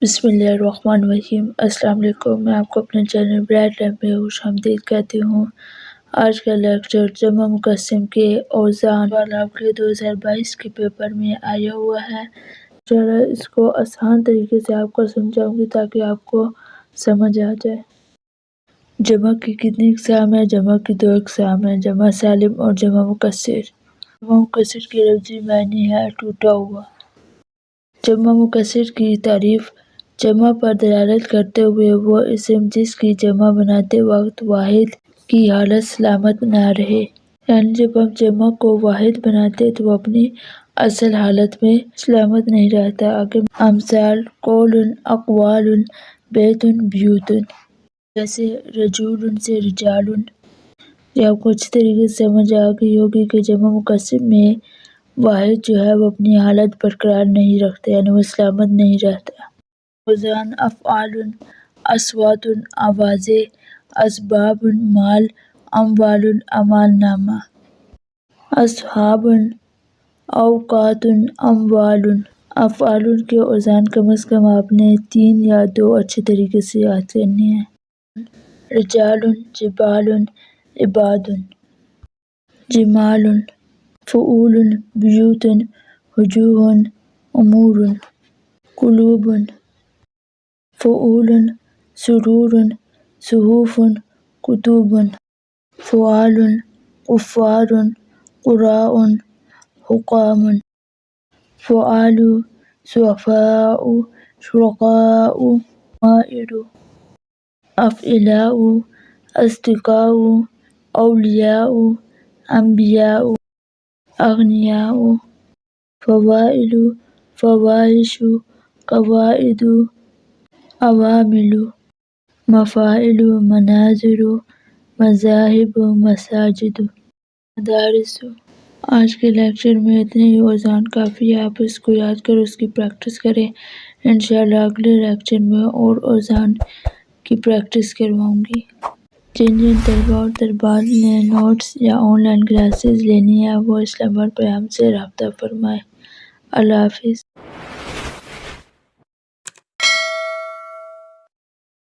بسم اللہ الرحمن الرحیم۔ السلام علیکم۔ میں آپ کو اپنے چینل برائٹ لائف میں خوش آمدید کہتی ہوں۔ آج کا لیکچر جمع مقسم کے اوزان والا آپ کے 2022 کے پیپر میں آیا ہوا ہے۔ ذرا اس کو آسان طریقے سے آپ کو سمجھاؤں گی تاکہ آپ کو سمجھ آ جائے۔ جمع کی کتنی اقسام ہیں؟ جمع کی 2 اقسام ہیں، جمع سالم اور جمع مکسر۔ جمع مکسر کی لفظی معنی ہے ٹوٹا ہوا۔ جمع مکسر کی تعریف: جمع پر دلالت کرتے ہوئے وہ اسم جس کی جمع بناتے وقت واحد کی حالت سلامت نہ رہے، یعنی جب ہم جمع کو واحد بناتے تو وہ اپنی اصل حالت میں سلامت نہیں رہتا۔ آگے امثال: قول، اقوال، بیت، بیوت۔ جیسے رجول سے رجال۔ یہ آپ کو اچھی طریقے سے سمجھ آ گئی ہوگی کہ جمع مکسر میں واحد جو ہے وہ اپنی حالت برقرار نہیں رکھتا، یعنی وہ سلامت نہیں رہتا۔ اوزان: افعال، اصوات، آوازیں، اسباب، مال، اموال، اعمال نامہ۔ اصحاب، اوقات، اموال۔ افعال کے اوزان کم از کم آپ نے 3 یا 2 اچھے طریقے سے یاد کرنے ہیں۔ رجال، جبال، عباد۔ جمال، فعول، بیوت، وجوہ، امور۔ قلوب، فعول، سرور، صحف، کتب۔ فعال، کفار، قراء، حکام۔ فعال، ضعفاء، شرکاء، ضمائر۔ افعلاء، اصدقاء، اولیاء، انبیاء، اغنیاء۔ فواعل، فواحش، قواعد، عوامل۔ مفاعل، مناظر، مذاہب، مساجد۔ مدارس۔ آج کے لیکچر میں اتنے ہی اوزان کافی ہے، آپ اس کو یاد کرو، اس کی پریکٹس کریں۔ انشاءاللہ اگلے لیکچر میں اور اوزان کی پریکٹس کرواؤں گی۔ جن طلباء اور طالبات نے نوٹس یا آن لائن کلاسز لینی ہے وہ اس نمبر پہ ہم سے رابطہ فرمائیں۔ اللہ حافظ۔